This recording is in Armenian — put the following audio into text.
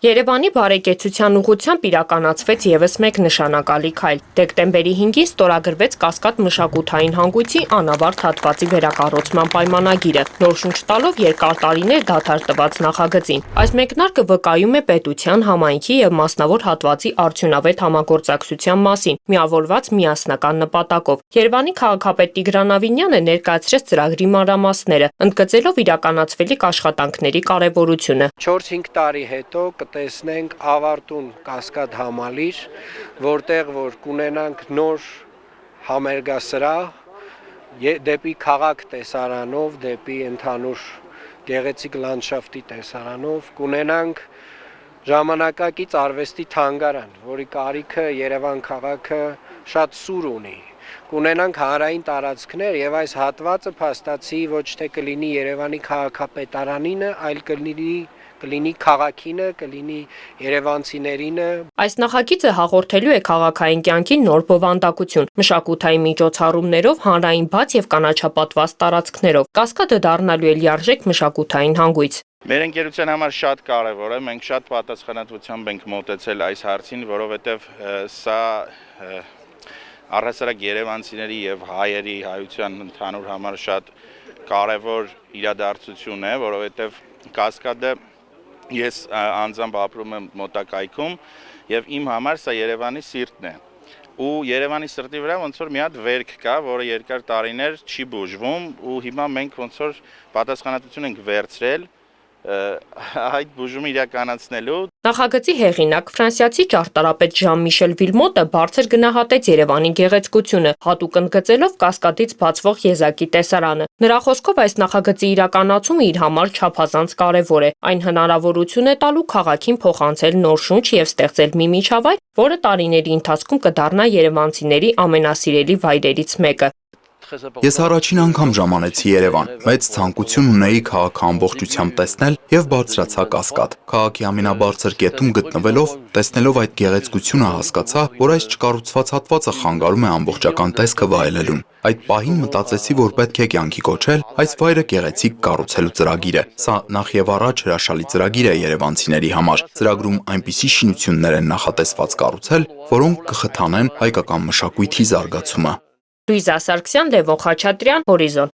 Երևանի բարեկեցության ուղղությամբ իրականացվեց ևս մեկ նշանակալի քայլ։ Դեկտեմբերի 5-ին ստորագրվեց Կասկադ մշակութային հանգույցի անավարտ հատվածի վերակառուցման պայմանագիրը, նոր շունչ տալով երկար տարիներ դադար տված նախագծին։ Այս մեկնարկը վկայում է պետության, համայնքի եւ մասնավոր հատվածի արդյունավետ համագործակցության մասին, միավորված միասնական նպատակով։ Երևանի քաղաքապետ Տիգրան Ավինյանը ներկայացրեց ծրագրի մանրամասները, ընդգծելով իրականացվելիք աշխատանքների կարևորությունը։ 4-5 տարի հետո տեսնենք ավարտուն Կասկադ համալիր, որտեղ որ կունենանք նոր համերգասրահ, դեպի քաղաք տեսարանով, դեպի ընդհանուր գեղեցիկ լանդշաֆտի տեսարանով, կունենանք ժամանակակից արվեստի թանգարան, որի կարիքը Երևան քաղաքը շատ սուր ունի, կունենանք հանրային տարածքներ եւ այս հատվածը փաստացի ոչ թե կլինի Երևանի քաղաքապետարանինը, այլ կլինի քաղաքինը, կլինի երևանցիներինը։ Այս նախագիծը հաղորդելու է քաղաքային կյանքին նոր բովանդակություն, մշակութային միջոցառումներով, հանրային բաց եւ կանաչապատված տարածքներով։ Կասկադը դառնալու է լիարժեք մշակութային հանգույց։ Մեր ընկերության համար շատ կարևոր է, մենք շատ պատասխանատվությամբ ենք մոտեցել այս հարցին, որովհետեւ սա առհասարակ երևանցիների եւ հայերի հայության ընդհանուր համար շատ կարևոր իրադարձություն է, որովհետեւ Կասկադը ես անձամբ ապրում եմ մոտակայքում եւ իմ համար սա Երևանի սիրտն է։ Ու Երևանի սրտի վրա ոնց որ մի հատ վերք կա, որը երկար տարիներ չի բուժվում ու հիմա մենք ոնց որ պատասխանատվություն ենք վերցրել այդ բուժումը իրականացնելու։ Նախագծի հեղինակ ֆրանսիացի ճարտարապետ Ժան-Միշել Վիլմոտը բարձր գնահատեց Երևանի գեղեցկությունը, հատուկ ընդգծելով Կասկադից բացվող եզակի տեսարանը։ Նրա խոսքով այս նախագծի իրականացումը իր համար չափազանց կարևոր է։ Այն հնարավորություն է տալու քաղաքին փոխանցել նոր շունչ եւ ստեղծել մի միջավայր, որը տարիների ընթացքում կդառնա երևանցիների ամենասիրելի վայրերից մեկը։ Ես առաջին անգամ ժամանեցի Երևան, մեծ ցանկություն ունեի քաղաքը ամբողջությամբ տեսնել եւ բարձրացա Կասկադ։ Քաղաքի ամենաբարձր կետում գտնվելով, տեսնելով այդ գեղեցկությունը հասկացա, որ այս չկառուցված հատվածը խանգարում է ամբողջական տեսքը վայելելուն։ Այդ պահին մտածեցի, որ պետք է կյանքի կոչել այս վայրը գեղեցիկ կառուցելու ծրագիրը։ Սա նախ եւ առաջ հրաշալի ծրագիր է երևանցիների համար։ Ծրագրում այնպիսի շինություններ են նախատեսված կառուցել, որոնք կխթանեն հայկական մշակույթի զարգացումը։ Լուիզա Սարգսյան, Լևոն Խաչատրյան, Հորիզոն։